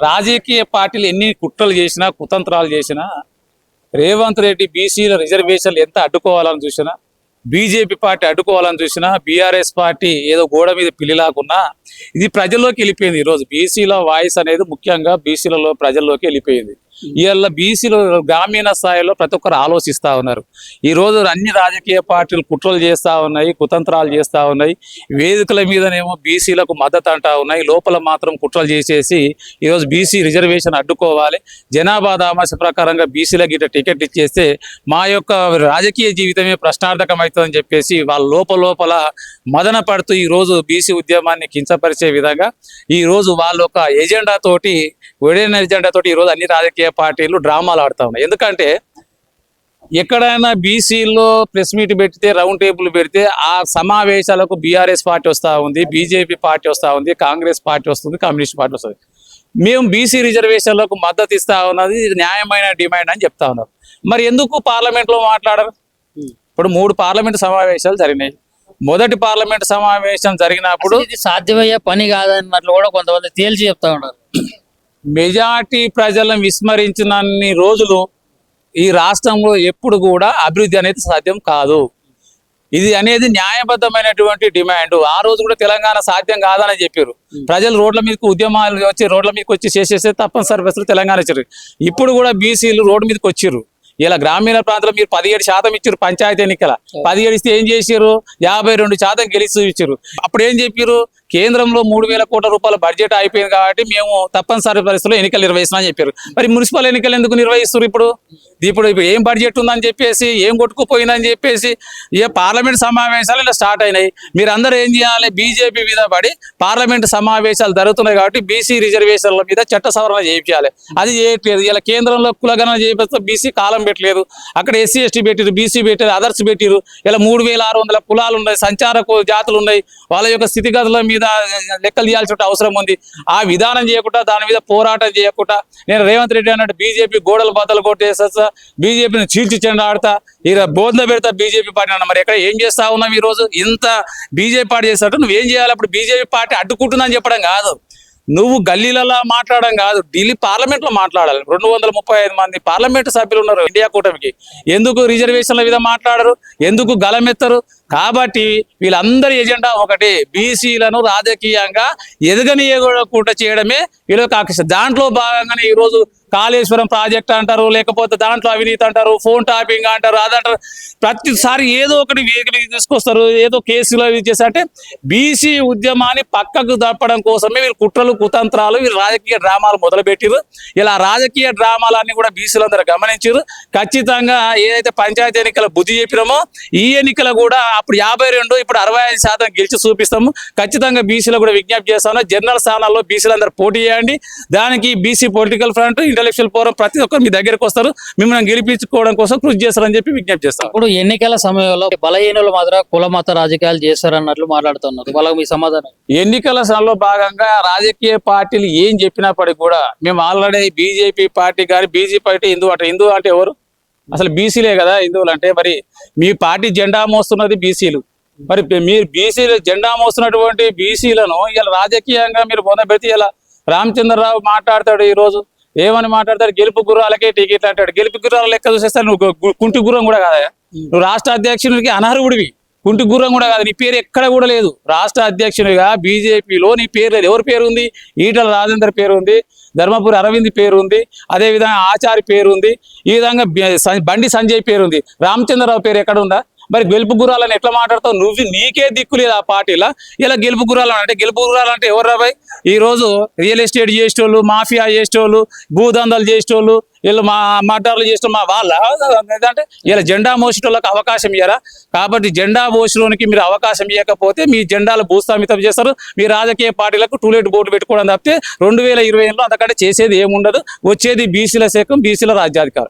రాజకీయ పార్టీలు ఎన్ని కుట్రలు చేసినా కుతంత్రాలు చేసినా రేవంత్ రెడ్డి బీసీల రిజర్వేషన్లు ఎంత అడ్డుకోవాలని చూసినా బీజేపీ పార్టీ అడ్డుకోవాలని చూసినా బీఆర్ఎస్ పార్టీ ఏదో గోడ మీద పిల్లిలాకున్నా ఇది ప్రజల్లోకి వెళ్ళిపోయింది. ఈరోజు బీసీల వాయిస్ అనేది ముఖ్యంగా బీసీలలో ప్రజల్లోకి వెళ్ళిపోయింది. ఇవాళ బీసీలు గ్రామీణ స్థాయిలో ప్రతి ఒక్కరు ఆలోచిస్తూ ఉన్నారు. ఈరోజు అన్ని రాజకీయ పార్టీలు కుట్రలు చేస్తూ ఉన్నాయి, కుతంత్రాలు చేస్తూ ఉన్నాయి. వేదికల మీదనేమో బీసీలకు మద్దతు అంటా ఉన్నాయి, లోపల మాత్రం కుట్రలు చేసేసి ఈరోజు బీసీ రిజర్వేషన్ అడ్డుకోవాలి, జనాభా దామాష ప్రకారంగా బీసీలకు గిట్ట టికెట్ ఇచ్చేస్తే మా యొక్క రాజకీయ జీవితమే ప్రశ్నార్థకం అవుతుందని చెప్పేసి వాళ్ళ లోపల మదన పడుతూ ఈరోజు బీసీ ఉద్యమాన్ని కించపరిచే విధంగా ఈరోజు వాళ్ళ ఒక ఎజెండాతోటి ఎజెండాతోటి ఈరోజు అన్ని రాజకీయ పార్టీలు డ్రామాలు ఆడుతూ ఉన్నాయి. ఎందుకంటే ఎక్కడైనా బీసీలో ప్రెస్ మీట్ పెడితే రౌండ్ టేబుల్ పెడితే ఆ సమావేశాలకు బీఆర్ఎస్ పార్టీ వస్తూ ఉంది, బీజేపీ పార్టీ వస్తూ ఉంది, కాంగ్రెస్ పార్టీ వస్తుంది, కమ్యూనిస్ట్ పార్టీ వస్తుంది. మేము బీసీ రిజర్వేషన్లకు మద్దతు ఇస్తా ఉన్నది ఇది న్యాయమైన డిమాండ్ అని చెప్తా ఉన్నారు. మరి ఎందుకు పార్లమెంట్లో మాట్లాడరు? ఇప్పుడు 3 పార్లమెంటు సమావేశాలు జరిగినాయి. మొదటి పార్లమెంట్ సమావేశం జరిగినప్పుడు ఇది సాధ్యమయ్యే పని కాదన్నట్లు కూడా కొంతమంది తేల్చి చెప్తా ఉన్నారు. మెజార్టీ ప్రజలను విస్మరించినన్ని రోజులు ఈ రాష్ట్రంలో ఎప్పుడు కూడా అభివృద్ధి అనేది సాధ్యం కాదు. ఇది అనేది న్యాయబద్ధమైనటువంటి డిమాండ్. ఆ రోజు కూడా తెలంగాణ సాధ్యం కాదని చెప్పారు. ప్రజలు రోడ్ల మీదకి ఉద్యమాలు వచ్చి రోడ్ల మీదకి వచ్చి చేసేస్తే తప్పనిసరి పరిస్థితులు తెలంగాణ ఇచ్చారు. ఇప్పుడు కూడా బీసీలు రోడ్డు మీదకి వచ్చారు. ఇలా గ్రామీణ ప్రాంతంలో మీరు 17% ఇచ్చారు పంచాయతీ ఎన్నికల. 17 ఇస్తే ఏం చేశారు? 52% గెలిచి ఇచ్చారు. అప్పుడు ఏం చెప్పారు? కేంద్రంలో 3,000 కోట్ల రూపాయల బడ్జెట్ అయిపోయింది కాబట్టి మేము తప్పనిసరి పరిస్థితుల్లో ఎన్నికలు నిర్వహిస్తున్నామని చెప్పారు. మరి మున్సిపల్ ఎన్నికలు ఎందుకు నిర్వహిస్తారు? ఇప్పుడు ఏం బడ్జెట్ ఉందని చెప్పేసి, ఏం కొట్టుకుపోయిందని చెప్పేసి పార్లమెంట్ సమావేశాలు ఇలా స్టార్ట్ అయినాయి. మీరు అందరూ ఏం చేయాలి? బీజేపీ మీద పడి పార్లమెంట్ సమావేశాలు జరుగుతున్నాయి కాబట్టి బీసీ రిజర్వేషన్ల మీద చట్ట సవరణ చేయించాలి. అది చేయట్లేదు. ఇలా కేంద్రంలో కులగణన చేపిస్తే బీసీ కాలం పెట్టలేదు. అక్కడ ఎస్సీ ఎస్టీ పెట్టిరు, బీసీ పెట్టారు, అదర్స్ పెట్టిరు. ఇలా 3,600 కులాలు ఉన్నాయి, సంచార జాతులు ఉన్నాయి. వాళ్ళ యొక్క స్థితిగతుల మీద లెక్కలు చేయాల్సిన అవసరం ఉంది. ఆ విధానం చేయకుండా, దాని మీద పోరాటం చేయకుండా నేను రేవంత్ రెడ్డి అన్నట్టు బీజేపీ గోడలు బద్దలు కొట్టేస్తా, బీజేపీని చీల్చి చెండాడుతా, ఇలా బోధన పెడతా బీజేపీ పార్టీ అన్న. మరి ఎక్కడ ఏం చేస్తా ఉన్నావు? ఈ రోజు ఇంత బీజేపీ పార్టీ చేస్తాడు, నువ్వేం చేయాలి? అప్పుడు బీజేపీ పార్టీ అడ్డుకుంటుందని చెప్పడం కాదు, నువ్వు గల్లీలలో మాట్లాడడం కాదు, ఢిల్లీ పార్లమెంట్లో మాట్లాడాలి. 235 మంది పార్లమెంటు సభ్యులు ఉన్నారు ఇండియా కూటమికి. ఎందుకు రిజర్వేషన్ల మీద మాట్లాడరు? ఎందుకు గలమెత్తరు? కాబట్టి వీళ్ళందరి ఎజెండా ఒకటే, బీసీలను రాజకీయంగా ఎదగనీయకుండా చేయడమే వీళ్ళకి ఆకర్షణ. దాంట్లో భాగంగానే ఈరోజు కాళేశ్వరం ప్రాజెక్ట్ అంటారు, లేకపోతే దాంట్లో అవినీతి అంటారు, ఫోన్ టాపింగ్ అంటారు, అదంటారు. ప్రతిసారి ఏదో ఒకటి వేదికకి తీసుకొస్తారు, ఏదో కేసులు అవి చేస్తే బీసీ ఉద్యమాన్ని పక్కకు తప్పడం కోసమే వీళ్ళు కుట్రలు కుతంత్రాలు వీళ్ళు రాజకీయ డ్రామాలు మొదలుపెట్టారు. ఇలా రాజకీయ డ్రామాలన్నీ కూడా బీసీలందరూ గమనించారు. ఖచ్చితంగా ఏదైతే పంచాయతీ ఎన్నికల బుద్ధి చెప్పినామో ఈ ఎన్నికలు కూడా అప్పుడు 52 ఇప్పుడు 65% గెలిచి చూపిస్తాము. ఖచ్చితంగా బీసీలో కూడా విజ్ఞప్తి చేస్తాను, జనరల్ స్థానాల్లో బీసీలందరూ పోటీ చేయండి. దానికి BC political front, intellectual forum ప్రతి ఒక్కరు మీ దగ్గరకు వస్తారు, మిమ్మల్ని గెలిపించుకోవడం కోసం కృషి చేస్తారని చెప్పి విజ్ఞప్తి చేస్తాం. ఇప్పుడు ఎన్నికల సమయంలో బలహీనులు మాత్రం కుల మత రాజకీయాలు చేస్తారన్నట్లు మాట్లాడుతున్నారు. వాళ్ళకి మీ సమాధానం? ఎన్నికల సమయంలో భాగంగా రాజకీయ పార్టీలు ఏం చెప్పినప్పటికీ కూడా మేము ఆల్రెడీ బీజేపీ పార్టీ కానీ బీజేపీ పార్టీ హిందూ అంటే ఎవరు? అసలు బీసీలే కదా హిందువులు అంటే. మరి మీ పార్టీ జెండా మోస్తున్నది బీసీలు. మరి మీరు బీసీలు జెండా మోస్తున్నటువంటి బీసీలను ఇలా రాజకీయంగా మీరు పొందబెడితే ఇలా రామచంద్రరావు మాట్లాడతాడు. ఈరోజు ఏమని మాట్లాడతాడు? గెలుపు గుర్రాలకే టికెట్ అంటాడు. గెలుపు గుర్రాల లెక్క చూసేస్తా నువ్వు కుంటి గుర్రం కూడా కాదా? నువ్వు రాష్ట్ర అధ్యక్షునికి అనర్హుడివి, కుంటి గుర్రం కూడా కాదు. నీ పేరు ఎక్కడ కూడా లేదు. రాష్ట్ర అధ్యక్షునిగా బీజేపీలో నీ పేరు లేదు. ఎవరి పేరు ఉంది? ఈటల రాజేందర్ పేరు ఉంది, ధర్మపురి అరవింద్ పేరు ఉంది, అదేవిధంగా ఆచారి పేరు ఉంది, ఈ విధంగా బండి సంజయ్ పేరు ఉంది. రామచంద్రరావు పేరు ఎక్కడ ఉందా? మరి గెలుపు గుర్రాలని ఎట్లా మాట్లాడతావు? నువ్వు నీకే దిక్కు లేదు ఆ పార్టీలో. ఇలా గెలుపు గుర్రాలు అంటే గెలుపు గుర్రాలు అంటే ఎవరు రాబాయ్? ఈరోజు రియల్ ఎస్టేట్ చేసేటోళ్ళు, మాఫియా చేసేటోళ్ళు, భూదందాలు చేసేటోళ్ళు, వీళ్ళు మర్డర్లు చేసిన వాళ్ళ అంటే ఇలా జెండా మోసేటోళ్ళకి అవకాశం ఇయ్యరా? కాబట్టి జెండా మోసలోనికి మీరు అవకాశం ఇవ్వకపోతే మీ జెండాలు భూస్థాపితం చేస్తారు. మీ రాజకీయ పార్టీలకు టూలెట్ బోర్డు పెట్టుకోవడం తప్పితే 2020లో అంతకంటే చేసేది ఏముండదు. వచ్చేది బీసీల శాఖం, బీసీల రాజ్యాధికారం.